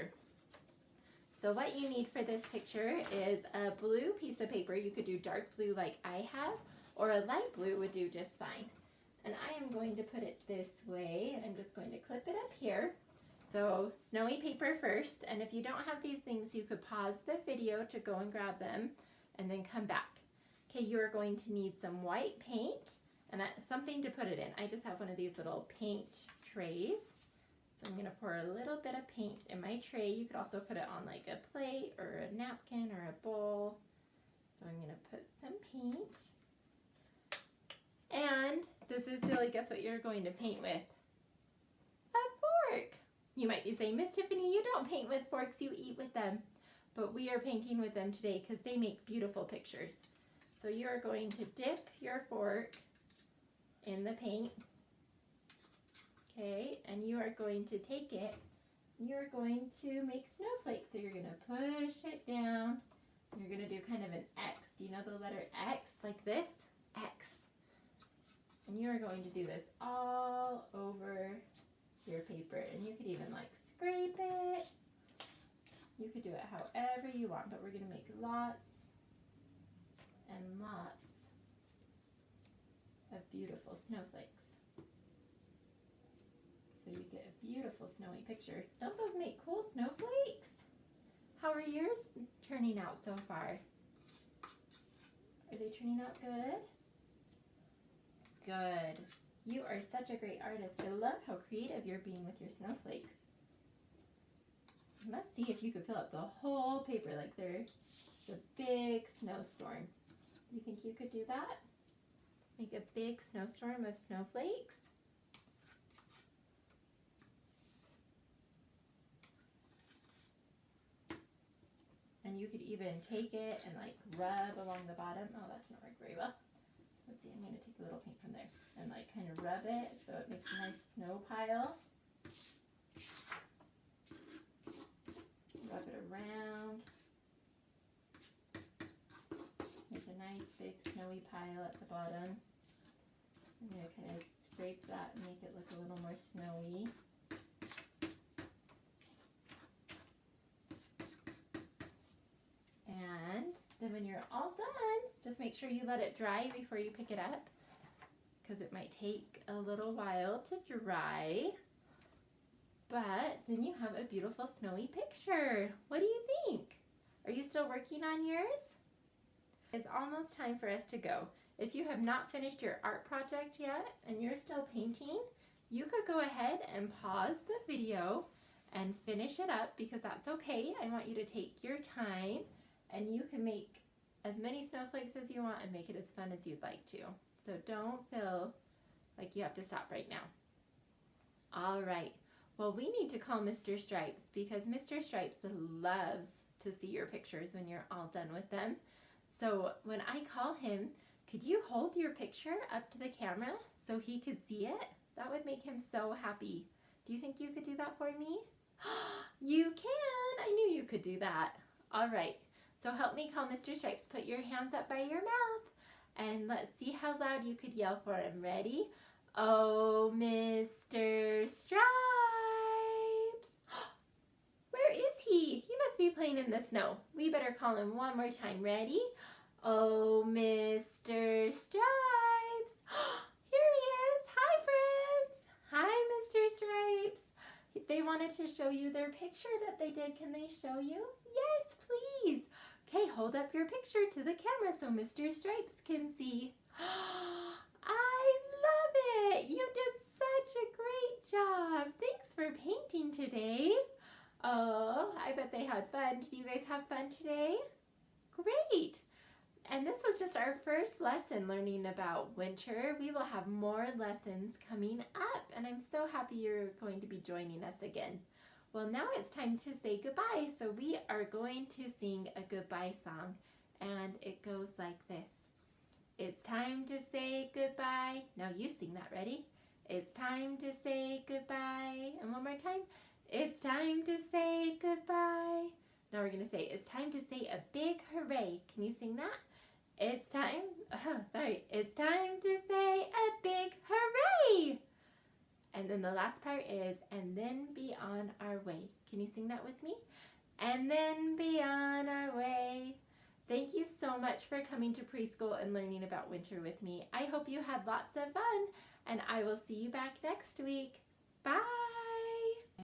picture. So what you need for this picture is a blue piece of paper. You could do dark blue like I have, or a light blue would do just fine. And I am going to put it this way. I'm just going to clip it up here. So snowy paper first, and if you don't have these things, you could pause the video to go and grab them and then come back. Okay, you're going to need some white paint and something to put it in. I just have one of these little paint trays. So I'm gonna pour a little bit of paint in my tray. You could also put it on like a plate or a napkin or a bowl. So I'm gonna put some paint. And this is silly, guess what you're going to paint with? A fork. You might be saying, Miss Tiffany, you don't paint with forks, you eat with them. But we are painting with them today because they make beautiful pictures. So you are going to dip your fork in the paint. Okay, and you are going to take it, you're going to make snowflakes. So you're going to push it down. You're going to do kind of an X. Do you know the letter X? Like this? X. And you are going to do this all over your paper. And you could even like scrape it. You could do it however you want, but we're going to make lots and lots of beautiful snowflakes. So you get a beautiful snowy picture. Don't those make cool snowflakes? How are yours turning out so far? Are they turning out good? Good. You are such a great artist. I love how creative you're being with your snowflakes. Let's see if you could fill up the whole paper like there's a big snowstorm. You think you could do that? Make a big snowstorm of snowflakes? And you could even take it and like rub along the bottom. Oh, that didn't work very well. Let's see, I'm going to take a little paint from there and like kind of rub it so it makes a nice snow pile. Rub it around. Make a nice big snowy pile at the bottom. I'm going to kind of scrape that and make it look a little more snowy. And then when you're all done, just make sure you let it dry before you pick it up, because it might take a little while to dry. But then you have a beautiful snowy picture. What do you think? Are you still working on yours? It's almost time for us to go. If you have not finished your art project yet and you're still painting, you could go ahead and pause the video and finish it up, because that's okay. I want you to take your time and you can make as many snowflakes as you want and make it as fun as you'd like to. So don't feel like you have to stop right now. All right. Well, we need to call Mr. Stripes, because Mr. Stripes loves to see your pictures when you're all done with them. So when I call him, could you hold your picture up to the camera so he could see it? That would make him so happy. Do you think you could do that for me? You can! I knew you could do that. All right. So help me call Mr. Stripes. Put your hands up by your mouth and let's see how loud you could yell for him. Ready? Oh, Mr. Stripes! Where is he? He must be playing in the snow. We better call him one more time. Ready? Oh, Mr. Stripes! Here he is. Hi, friends. Hi, Mr. Stripes. They wanted to show you their picture that they did. Can they show you? Yes, please. Okay, hold up your picture to the camera so Mr. Stripes can see. I love it! You did such a great job. Thanks for painting today. Oh, I bet they had fun. Did you guys have fun today? Great! And this was just our first lesson learning about winter. We will have more lessons coming up, and I'm so happy you're going to be joining us again. Well, now it's time to say goodbye, so we are going to sing a goodbye song, and it goes like this. It's time to say goodbye. Now you sing that. Ready? It's time to say goodbye. And one more time. It's time to say goodbye. Now we're going to say, it's time to say a big hooray. Can you sing that? It's time, it's time to say a big hooray. And then the last part is, and then be on our way. Can you sing that with me? And then be on our way. Thank you so much for coming to preschool and learning about winter with me. I hope you had lots of fun, and I will see you back next week. Bye!